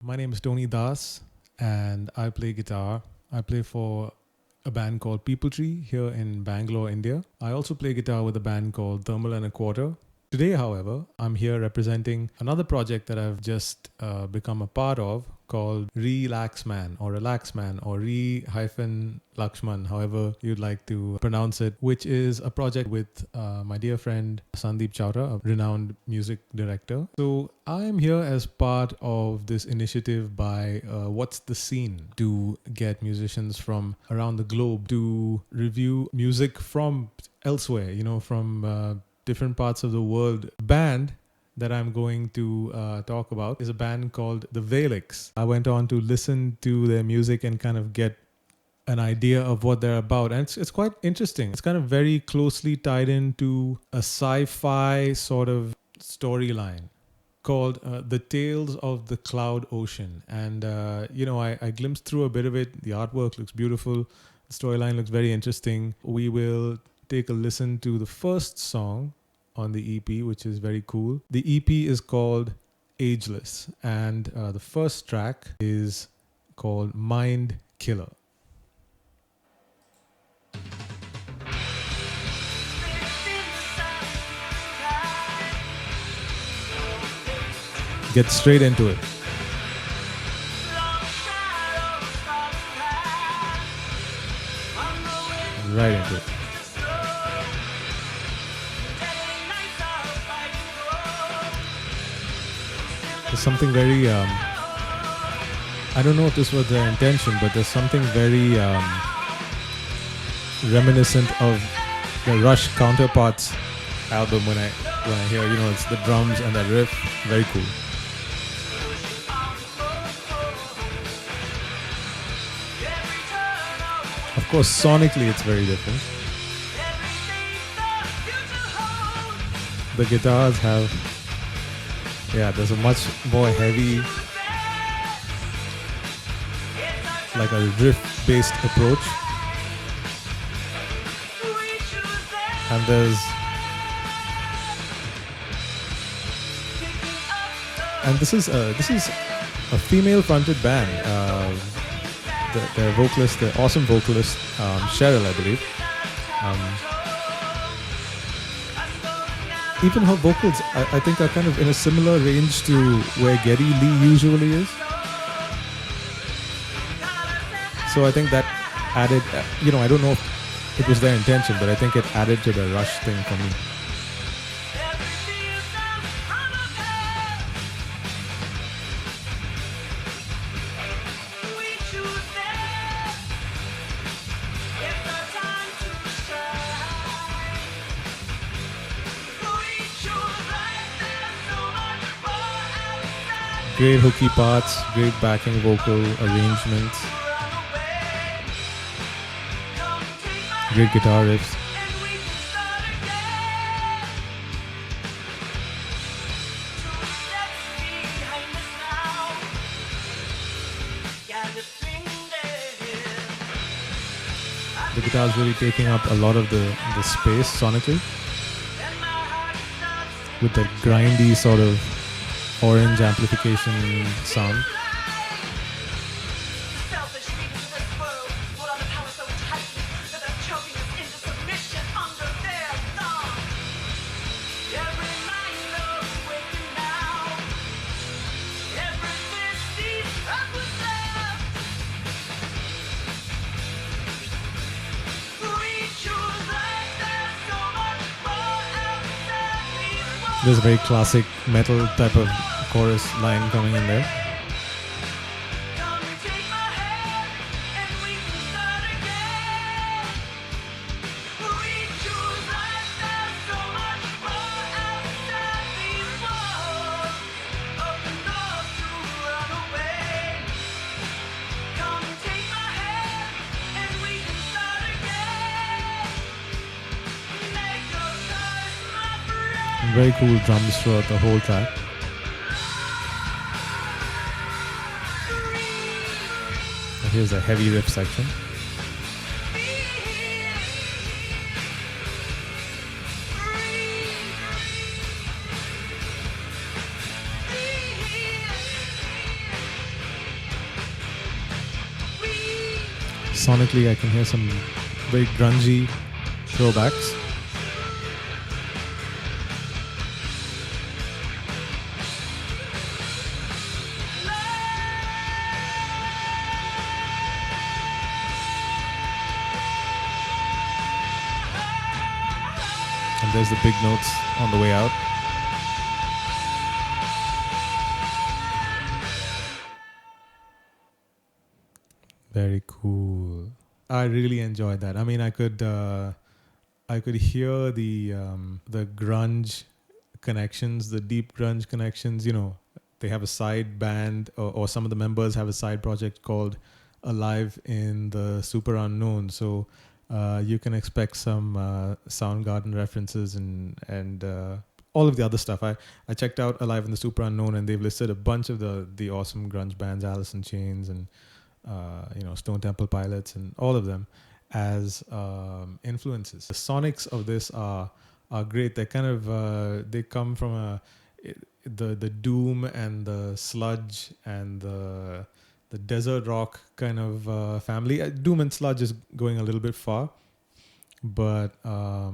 My name is Tony Das and I play guitar. I play for a band called People Tree here in Bangalore, India. I also play guitar with a band called Thermal and a Quarter. Today, however, I'm here representing another project that I've just become a part of called RE-LAXMAN or RE-LAXMAN or RE-LAXMAN, however you'd like to pronounce it, which is a project with my dear friend Sandeep Chowra, a renowned music director. So I'm here as part of this initiative by What's the Scene to get musicians from around the globe to review music from elsewhere, from different parts of the world. Band that I'm going to talk about is a band called the Vailix. I went on to listen to their music and kind of get an idea of what they're about, and it's quite interesting. It's kind of very closely tied into a sci-fi sort of storyline called The Tales of the Cloud Ocean. And I glimpsed through a bit of it. The artwork looks beautiful, the storyline looks very interesting. We will take a listen to the first song on the EP, which is very cool. The EP is called Ageless, and the first track is called Mind Killer. Get straight into it. Right into it. There's something very, I don't know if this was their intention, but there's something very reminiscent of the Rush Counterparts album when I hear, it's the drums and that riff. Very cool. Of course, sonically it's very different. The guitars have, there's a much more heavy, like a riff-based approach. And this is a female-fronted band. Their vocalist, the awesome vocalist, Cheryl, I believe. Even her vocals, I think, are kind of in a similar range to where Geddy Lee usually is. So I think that added, I don't know if it was their intention, but I think it added to the Rush thing for me. Great hooky parts, great backing vocal arrangements, great guitar riffs. The guitar is really taking up a lot of the space sonically with that grindy sort of orange amplification sound. There's a very classic metal type of chorus line coming in there. And very cool drums throughout the whole track. Here's a heavy riff section. Sonically, I can hear some very grungy throwbacks. And there's the big notes on the way out. Very cool. I really enjoyed that. I mean, I could hear the grunge connections, the deep grunge connections. You know, they have a side band, or some of the members have a side project called Alive in the Super Unknown. So you can expect some Soundgarden references and all of the other stuff. I checked out Alive in the Super Unknown, and they've listed a bunch of the awesome grunge bands, Alice in Chains and Stone Temple Pilots and all of them as influences. The sonics of this are great. They kind of they come from the doom and the sludge and the desert rock kind of family. Doom and sludge is going a little bit far, but I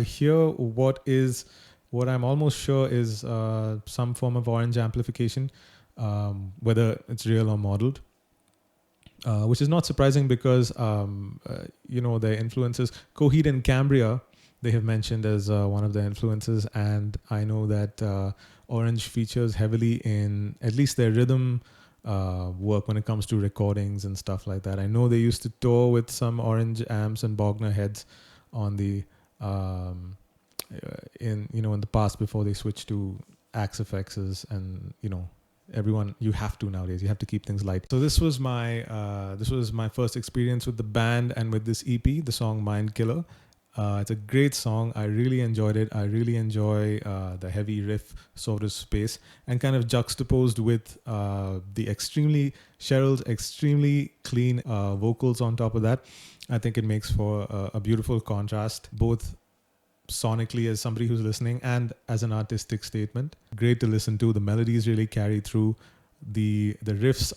hear what I'm almost sure is some form of orange amplification. Whether it's real or modeled, which is not surprising because their influences, Coheed and Cambria, they have mentioned as one of their influences, and I know that Orange features heavily in at least their rhythm work when it comes to recordings and stuff like that. I know they used to tour with some Orange amps and Bogner heads on the in the past before they switched to Axe FXs and everyone, you have to nowadays. You have to keep things light. So this was my first experience with the band and with this EP, the song Mind Killer. It's a great song. I really enjoyed it. I really enjoy the heavy riff sort of space, and kind of juxtaposed with Cheryl's extremely clean vocals on top of that. I think it makes for a beautiful contrast, both sonically as somebody who's listening and as an artistic statement. Great to listen to. The melodies really carry through. The riffs,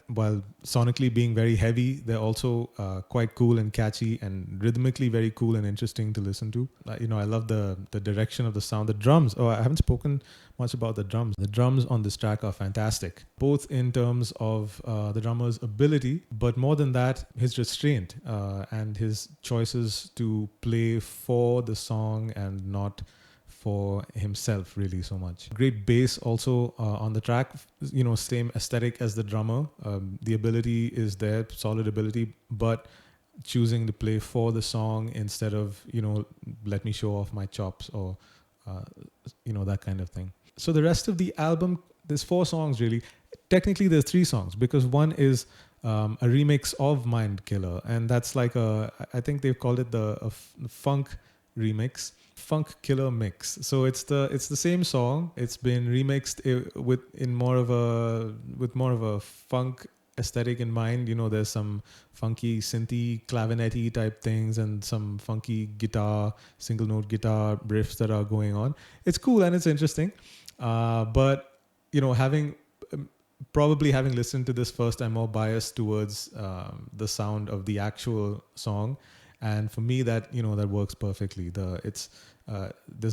while sonically being very heavy, they're also quite cool and catchy, and rhythmically very cool and interesting to listen to. I love the direction of the sound. The drums, I haven't spoken much about the drums. The drums on this track are fantastic, both in terms of the drummer's ability, but more than that, his restraint and his choices to play for the song and not for himself really so much. Great bass also on the track, same aesthetic as the drummer. The ability is there, solid ability, but choosing to play for the song instead of, let me show off my chops or, that kind of thing. So the rest of the album, there's 4 songs really. Technically there's 3 songs because one is a remix of Mind Killer, and that's like I think they've called it the funk remix. Funk Killer Mix. So it's the same song. It's been remixed with more of a funk aesthetic in mind. There's some funky synthy clavinetty type things and some funky guitar, single note guitar riffs that are going on. It's cool and it's interesting. But having listened to this first, I'm more biased towards the sound of the actual song. And for me, that works perfectly. There's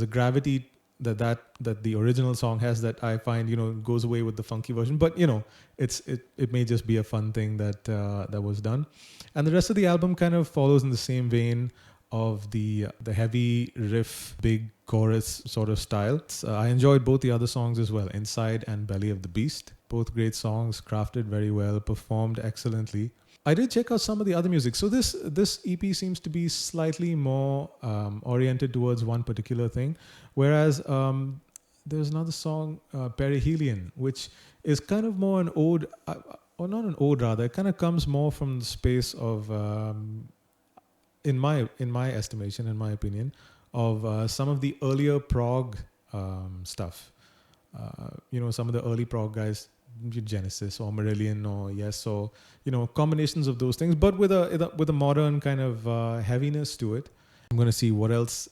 a gravity that the original song has that I find goes away with the funky version. But it may just be a fun thing that was done. And the rest of the album kind of follows in the same vein of the heavy riff, big chorus sort of style. I enjoyed both the other songs as well, Inside and Belly of the Beast. Both great songs, crafted very well, performed excellently. I did check out some of the other music. So this EP seems to be slightly more oriented towards one particular thing, whereas there's another song, Perihelion, which is kind of more an ode, or not an ode rather. It kind of comes more from the space of, in my estimation, in my opinion, of some of the earlier prog stuff. Some of the early prog guys, Genesis or Marillion or Yes, or combinations of those things, but with a modern kind of heaviness to it. I'm going to see what else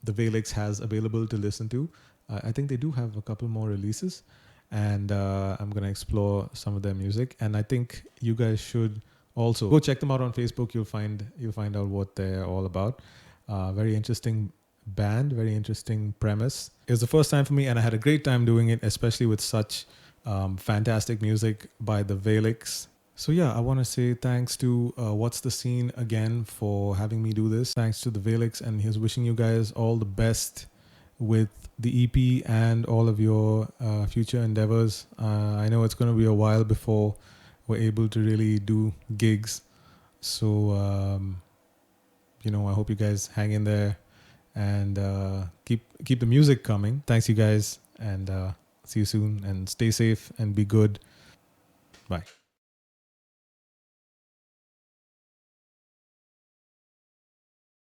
the Vailix has available to listen to. I think they do have a couple more releases, and I'm going to explore some of their music. And I think you guys should also go check them out on Facebook. You'll find out what they're all about. Very interesting band, very interesting premise. It was the first time for me, and I had a great time doing it, especially with such fantastic music by the Vailix. So yeah, I want to say thanks to What's the Scene again for having me do this. Thanks to the Vailix, and he's wishing you guys all the best with the EP and all of your future endeavors. I know it's going to be a while before we're able to really do gigs. So, I hope you guys hang in there and keep the music coming. Thanks, you guys, and see you soon. And stay safe and be good. Bye.